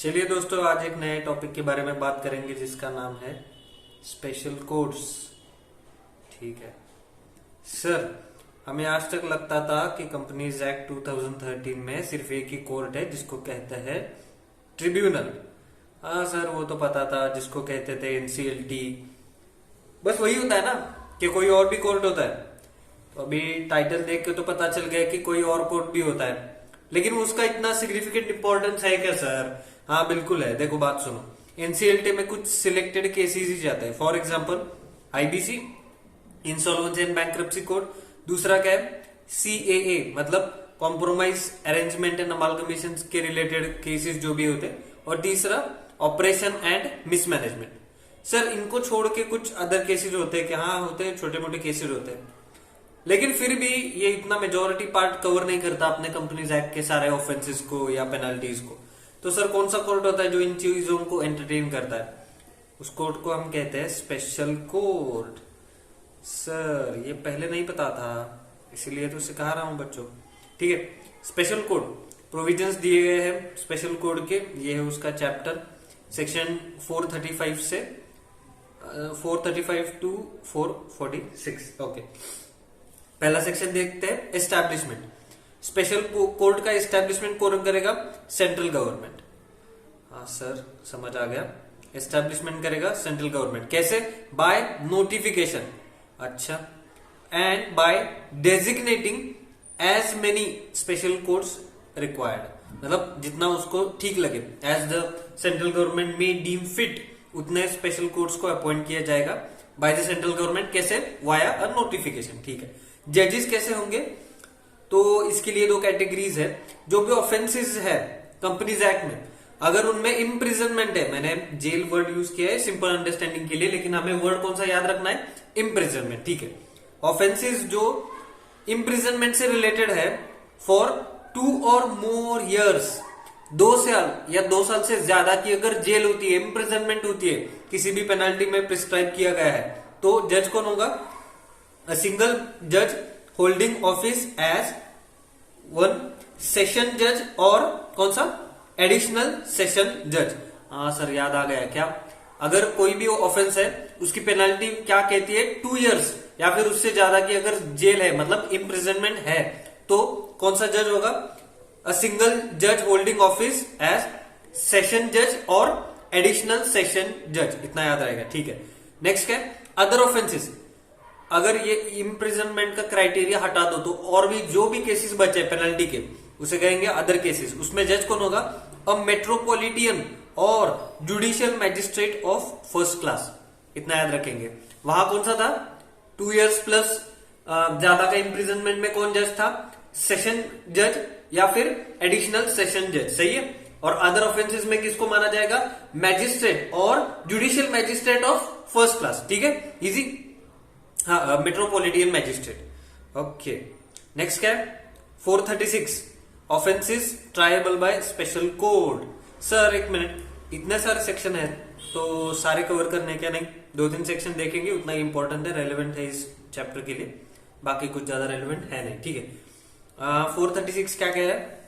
चलिए दोस्तों, आज एक नए टॉपिक के बारे में बात करेंगे जिसका नाम है स्पेशल कोड्स। ठीक है सर, हमें आज तक लगता था कि कंपनीज एक्ट 2013 में सिर्फ एक ही कोर्ट है जिसको कहते हैं ट्रिब्यूनल। हाँ सर, वो तो पता था, जिसको कहते थे एनसीएलटी। बस वही होता है ना कि कोई और भी कोर्ट होता है। तो अभी टाइटल देख के तो पता चल गया कि कोई और कोर्ट भी होता है, लेकिन उसका इतना सिग्निफिकेंट इंपॉर्टेंस है क्या सर? हाँ बिल्कुल है। देखो बात सुनो, एनसीएलटी में कुछ सिलेक्टेड केसेस ही जाते हैं। For example IBC, insolvency and bankruptcy code. दूसरा क्या है? सीएए, मतलब कॉम्प्रोमाइज अरेंजमेंट एंड अमालगमेशन के रिलेटेड केसेस जो भी होते हैं। और तीसरा ऑपरेशन एंड मिसमैनेजमेंट। सर इनको छोड़ के कुछ अदर केसेस होते हैं कि हाँ होते हैं, छोटे मोटे केसेस होते हैं, लेकिन फिर भी ये इतना मेजोरिटी पार्ट कवर नहीं करता अपने कंपनीज एक्ट के सारे ऑफेंसेस को या पेनल्टीज को। तो सर कौन सा कोर्ट होता है जो इन चीजों को एंटरटेन करता है? उस कोर्ट को हम कहते हैं स्पेशल कोर्ट। सर ये पहले नहीं पता था, इसीलिए तो सिखा रहा हूं बच्चों। ठीक है, स्पेशल कोड प्रोविजंस दिए गए हैं स्पेशल कोड के। ये है उसका चैप्टर, सेक्शन 435 से 435 टू 446। ओके, पहला सेक्शन देखते हैं, एस्टैब्लिशमेंट। स्पेशल कोर्ट का एस्टैब्लिशमेंट कौन करेगा? Central government. हाँ सर समझ आ गया, एस्टैब्लिशमेंट करेगा सेंट्रल गवर्नमेंट। कैसे? By notification. अच्छा, and by designating as many special courts required, मतलब जितना उसको ठीक लगे, as the central government may deem fit, उतने स्पेशल कोर्ट्स को अपॉइंट किया जाएगा बाय द सेंट्रल गवर्नमेंट। कैसे? Via a notification. ठीक है, जजेस कैसे होंगे? तो इसके लिए दो कैटेगरीज है। जो भी ऑफेंसेस है कंपनीज एक्ट में, अगर उनमें इम्प्रिजनमेंट है, मैंने जेल वर्ड यूज किया है सिंपल अंडरस्टैंडिंग के लिए, लेकिन हमें वर्ड कौन सा याद रखना है? इम्प्रिजनमेंट। ठीक है, ऑफेंसेस जो इम्प्रिजनमेंट से रिलेटेड है फॉर 2 और मोर ईयर्स, 2 साल या 2 साल से ज्यादा की अगर जेल होती है, इम्प्रिजनमेंट होती है, किसी भी पेनल्टी में प्रिस्क्राइब किया गया है, तो जज कौन होगा? अ सिंगल जज holding office as one session जज, और कौन सा? एडिशनल सेशन जज। हाँ सर याद आ गया क्या? अगर कोई भी ऑफेंस है उसकी पेनल्टी क्या कहती है? 2 इयर्स या फिर उससे ज्यादा की अगर जेल है, मतलब इम्प्रिजनमेंट है, तो कौन सा जज होगा? अ सिंगल जज होल्डिंग ऑफिस एज सेशन जज और एडिशनल सेशन जज। इतना याद रहेगा। ठीक है, नेक्स्ट क्या है? Other offences. अगर ये इम्प्रिजनमेंट का क्राइटेरिया हटा दो तो और भी जो भी केसेस बचे पेनल्टी के, उसे कहेंगे अदर केसेस। उसमें जज कौन होगा? अ मेट्रोपॉलिटियन और judicial magistrate of first class. इतना याद रखेंगे। वहां कौन सा था? 2 इयर्स प्लस ज्यादा का इम्प्रिजनमेंट में कौन जज था? सेशन जज या फिर एडिशनल सेशन जज। सही है। और अदर ऑफेंसेस में किसको माना जाएगा? मैजिस्ट्रेट और judicial magistrate of first class. ठीक है, इजी। हाँ, मेट्रोपॉलिटियन मैजिस्ट्रेट। ओके, नेक्स्ट क्या है? 436 offences tribal by special code. Sir एक मिनट, इतने सारे सेक्शन है तो सारे कवर करने क्या? नहीं, 2-3 सेक्शन देखेंगे, उतना ही इंपॉर्टेंट है, रेलेवेंट है इस चैप्टर के लिए, बाकी कुछ ज्यादा रेलेवेंट है नहीं। ठीक है, 436 क्या कह रहा है?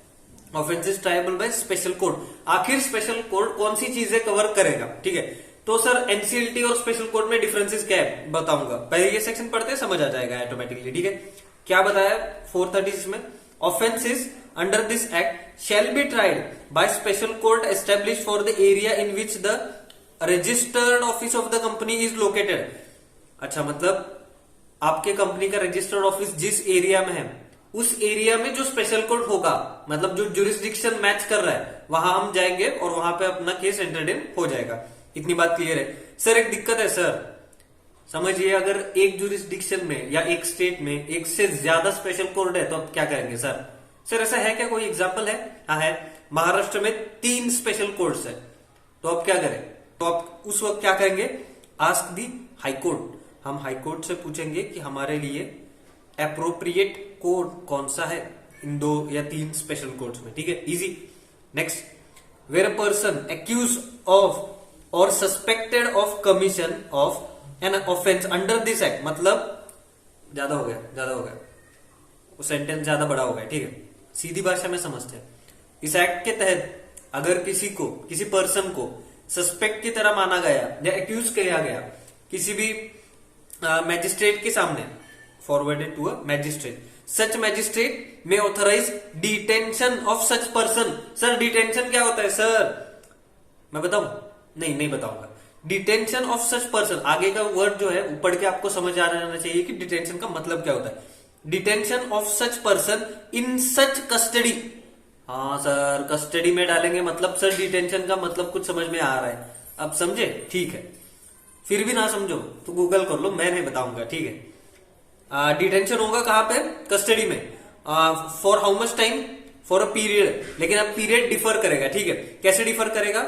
Offences tribal by special code. आखिर स्पेशल कोड कौन सी चीजें कवर करेगा? ठीक है, तो सर एनसीएलटी और स्पेशल कोड में डिफरेंसेस क्या है बताऊंगा। पहले ये सेक्शन पढ़ते हैं, समझ आ जाएगा ऑटोमेटिकली। ठीक है, क्या बताया 436 में? Offences under this act shall be tried by special court establish for the area in which the registered office of the company is located. अच्छा, मतलब आपके कंपनी का रजिस्टर्ड ऑफिस जिस एरिया में है, उस एरिया में जो स्पेशल कोर्ट होगा, मतलब जो जुरिस्डिक्शन मैच कर रहा है, वहां हम जाएंगे और वहां पे अपना केस एंटरटेन हो जाएगा। इतनी बात क्लियर है। सर एक दिक्कत है सर, समझिए, अगर एक जुरिस्डिक्शन में या एक स्टेट में एक से ज्यादा स्पेशल कोर्ट है तो आप क्या करेंगे सर? सर ऐसा है क्या? कोई एग्जांपल है? हाँ है, महाराष्ट्र में 3 स्पेशल कोर्ट्स है, तो आप क्या करें? तो आप उस वक्त क्या करेंगे? Ask the high court. हम हाईकोर्ट से पूछेंगे कि हमारे लिए एप्रोप्रिएट कोर्ट कौन सा है इन 2 या 3 स्पेशल कोर्ट्स में। ठीक है, easy. Next, where a person accuse of और suspected of commission of an offence under this act, मतलब ज्यादा हो गया, वो सेंटेंस ज्यादा बड़ा हो गया। ठीक है, सीधी भाषा में समझते हैं। इस एक्ट के तहत अगर किसी पर्सन को सस्पेक्ट की तरह माना गया या एक्यूज किया गया किसी भी मैजिस्ट्रेट के सामने, forwarded to a magistrate, such magistrate may authorise detention of such person. Sir detention क्या होता है सर, मैं बताऊं? नहीं बताऊंगा। डिटेंशन ऑफ सच पर्सन, आगे का वर्ड जो है पढ़ के आपको समझ आ जाना चाहिए कि डिटेंशन का मतलब क्या होता है। Detention of such person in such custody. हाँ सर कस्टडी में डालेंगे, मतलब सर डिटेंशन का मतलब कुछ समझ में आ रहा है, अब समझे? ठीक है, फिर भी ना समझो तो गूगल कर लो, मैं नहीं बताऊंगा, ठीक है। डिटेंशन होगा कहां पे? कस्टडी में। For how much time? For a period, लेकिन अब पीरियड डिफर करेगा, ठीक है। कैसे डिफर करेगा?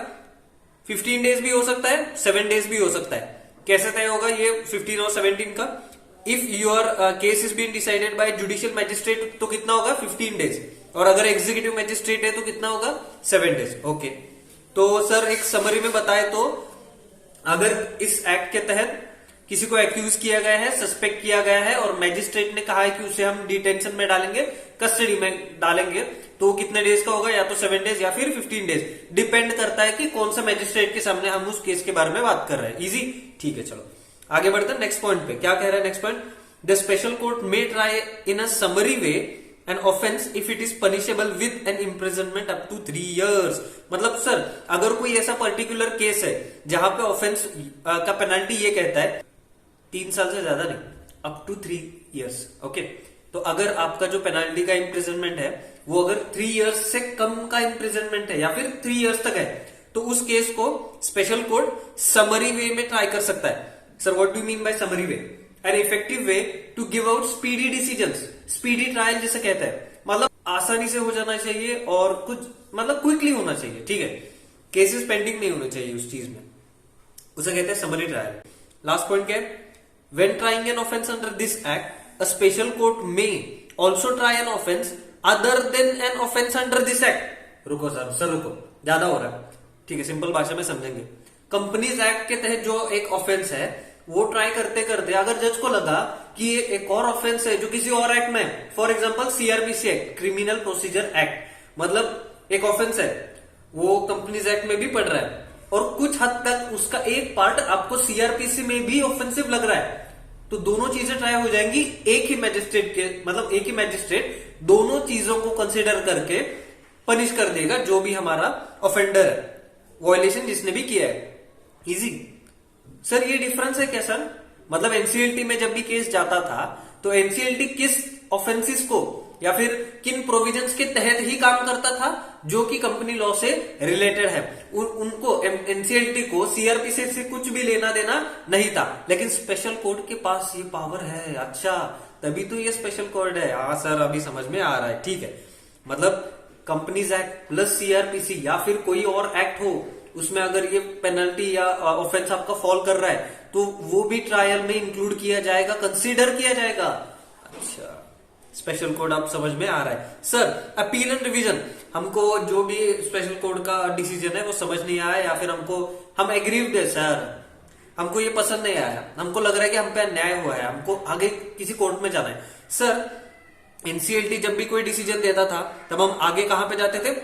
15 डेज भी हो सकता है, 7 डेज भी हो सकता है। कैसे तय होगा ये 15 और 17 का? If your case is been decided by judicial magistrate तो कितना होगा? 15 डेज। और अगर एग्जीक्यूटिव मैजिस्ट्रेट है तो कितना होगा? 7 डेज। ओके, तो सर एक समरी में बताए तो अगर इस एक्ट के तहत किसी को एक्यूज किया गया है, सस्पेक्ट किया गया है और मैजिस्ट्रेट ने कहा है कि उसे हम डिटेंशन में डालेंगे, कस्टडी में डालेंगे, तो कितने डेज का होगा? या तो 7 डेज या फिर 15 डेज, डिपेंड करता है कि कौन सा मैजिस्ट्रेट के सामने हम उस केस के बारे में बात कर रहे हैं। इजी, ठीक है। चलो आगे बढ़ते हैं नेक्स्ट पॉइंट पे। क्या कह रहा है next point? The special court may try in a summary way an offence if it is punishable with an imprisonment up to 3 years। मतलब सर अगर कोई ऐसा पर्टिकुलर केस है जहां पे ऑफेंस का पेनल्टी ये कहता है 3 साल से ज्यादा नहीं, अप टू 3 years। ओके, तो अगर आपका जो पेनल्टी का इम्प्रिजनमेंट है वो अगर 3 years से कम का इम्प्रिजनमेंट है या फिर 3 years तक है, तो उस केस को स्पेशल कोर्ट समरी वे में ट्राई कर सकता है। Sir what do mean by summary way? An effective way to give out speedy decisions. Speedy trial जिसे कहते हैं, मतलब आसानी से हो जाना चाहिए और कुछ मतलब क्विकली होना चाहिए, ठीक है। केसेस पेंडिंग नहीं होने चाहिए उस चीज में, उसे कहते हैं समरी ट्रायल। लास्ट पॉइंट क्या है? When trying an offense under this act, a special court may also try an offense other than an offense under this act। रुको सर रुको, ज्यादा हो रहा है, ठीक है, सिंपल भाषा में समझेंगे। कंपनीज एक्ट के तहत जो एक ऑफेंस है वो ट्राई करते करते अगर जज को लगा कि ये एक और ऑफेंस है जो किसी और एक्ट में है, for example CrPC act, criminal procedure act, मतलब एक ऑफेंस है वो कंपनीज एक्ट में भी पड़ रहा है और कुछ हद तक उसका एक पार्ट आपको सीआरपीसी में भी ऑफेंसिव लग रहा है, तो दोनों चीजें ट्राई हो जाएंगी एक ही मैजिस्ट्रेट के, मतलब एक ही मैजिस्ट्रेट दोनों चीजों को कंसीडर करके पनिश कर देगा जो भी हमारा ऑफेंडर है, वॉयलेशन जिसने भी किया है। इजी। सर ये डिफरेंस है क्या सर? मतलब एनसीएलटी में जब भी केस जाता था तो एनसीएलटी किस ऑफेंसिस को या फिर किन प्रोविजंस के तहत ही काम करता था जो कि कंपनी लॉ से रिलेटेड है, उनको एनसीएलटी को सीआरपीसी से कुछ भी लेना देना नहीं था, लेकिन स्पेशल कोर्ट के पास ये पावर है। अच्छा, तभी तो ये स्पेशल कोर्ट है। हाँ सर अभी समझ में आ रहा है, ठीक है। मतलब कंपनीज एक्ट प्लस सीआरपीसी या फिर कोई और एक्ट हो उसमें अगर ये पेनल्टी या ऑफेंस आपका फॉल कर रहा है तो वो भी ट्रायल में इंक्लूड किया जाएगा, कंसीडर किया जाएगा। अच्छा, स्पेशल कोड आप समझ में आ रहा है। सर अपील एंड रिवीजन, हमको जो भी स्पेशल कोड का डिसीजन है वो समझ नहीं आया या फिर हम एग्रीव्ड है सर, हमको ये पसंद नहीं आया, हमको लग रहा है कि हम पे अन्याय हुआ है, हमको आगे किसी कोर्ट में जाना है। सर एनसीएलटी जब भी कोई डिसीजन देता था तब हम आगे कहां पे जाते थे?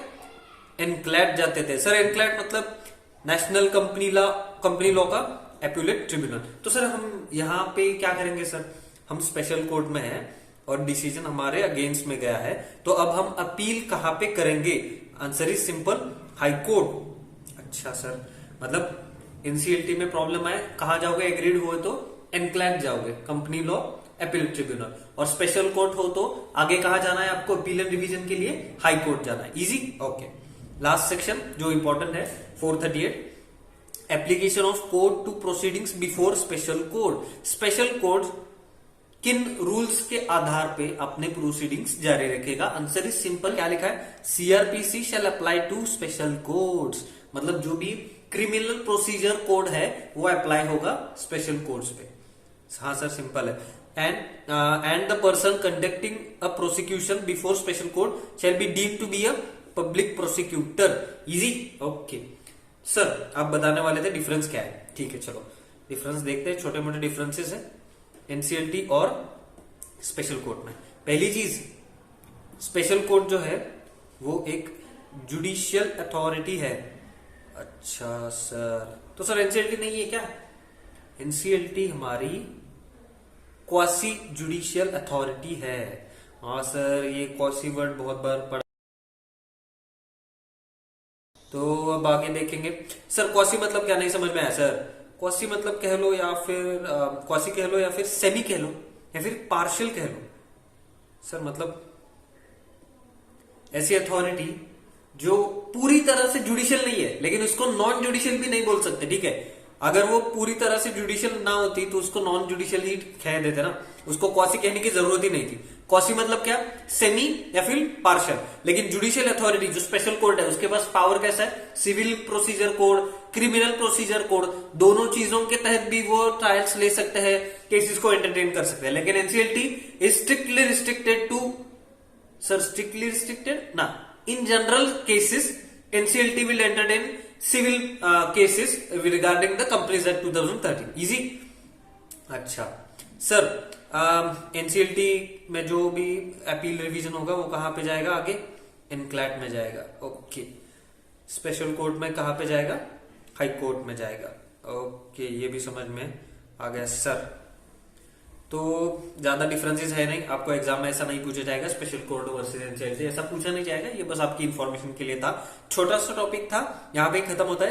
एनक्लैट जाते थे। सर एनक्लैट मतलब नेशनल कंपनी लॉ का एप्यूलेट ट्रिब्यूनल। तो सर हम यहाँ पे क्या करेंगे? सर हम स्पेशल कोर्ट में हैं और डिसीजन हमारे अगेंस्ट में गया है, तो अब हम अपील कहां पे करेंगे? Answer is simple, high court. अच्छा सर, मतलब एनसीएलटी में प्रॉब्लम आए कहां जाओगे? एग्रीड हुए तो एनक्लैट जाओगे, कंपनी लॉ एपीलेट ट्रिब्यूनल, और स्पेशल कोर्ट हो तो आगे कहां जाना है आपको? अपील एंड रिवीजन के लिए हाई कोर्ट जाना है। Easy, okay. लास्ट सेक्शन जो इंपॉर्टेंट है 438, application of court to proceedings before special court. Special court किन रूल्स के आधार पे अपने प्रोसीडिंग्स जारी रखेगा? आंसर इज सिंपल, क्या लिखा है? CrPC shall apply to special courts, मतलब जो भी क्रिमिनल प्रोसीजर कोड है वो अप्लाई होगा स्पेशल कोर्ट्स पे। हाँ सर सिंपल है। And the person conducting a prosecution before special court shall be deemed to be a public prosecutor. Easy, okay. Sir आप बताने वाले थे डिफरेंस क्या है, ठीक है, चलो डिफरेंस देखते हैं। छोटे मोटे डिफरेंसेस है एनसीएलटी और स्पेशल कोर्ट में। पहली चीज, स्पेशल कोर्ट जो है वो एक जुडिशियल अथॉरिटी है। अच्छा सर, तो सर एनसीएलटी नहीं है क्या? एनसीएलटी हमारी क्वासी जुडिशियल अथॉरिटी है। हाँ सर, ये क्वासी वर्ड बहुत बार पढ़ा। तो अब आगे देखेंगे। सर क्वासी मतलब क्या, नहीं समझ में आया सर। क्वासी मतलब कह लो या फिर क्वासी कह लो या फिर सेमी कह लो या फिर पार्शियल कह लो। सर मतलब ऐसी अथॉरिटी जो पूरी तरह से जुडिशियल नहीं है, लेकिन उसको नॉन जुडिशियल भी नहीं बोल सकते, ठीक है। अगर वो पूरी तरह से जुडिशियल ना होती तो उसको नॉन जुडिशियल ही कह देते ना, उसको क्वासी कहने की जरूरत ही नहीं थी। क्वासी मतलब क्या, सेमी या फिर पार्शियल। लेकिन जुडिशियल अथॉरिटी जो स्पेशल कोर्ट है उसके पास पावर कैसा है, civil procedure code, criminal procedure code, दोनों चीजों के तहत भी वो ट्रायल्स ले सकते हैं, केसेस को एंटरटेन कर सकते हैं। लेकिन NCLT is strictly restricted to, sir strictly restricted ना, in general cases NCLT will entertain civil cases regarding the companies act 2013। Easy. अच्छा सर, एनसीएलटी में जो भी अपील रिवीजन होगा वो कहां पे जाएगा आगे? इनक्लैट में जाएगा। ओके। स्पेशल कोर्ट में कहां पे जाएगा? हाई कोर्ट में जाएगा। ओके, ये भी समझ में आ गया सर। तो ज्यादा डिफरेंसेस है नहीं, आपको एग्जाम में ऐसा नहीं पूछा जाएगा स्पेशल कोर्ट वर्सेस एनसीएलटी, ऐसा पूछा नहीं जाएगा। ये बस आपकी इंफॉर्मेशन के लिए था, छोटा सा टॉपिक था, यहाँ पे खत्म होता है।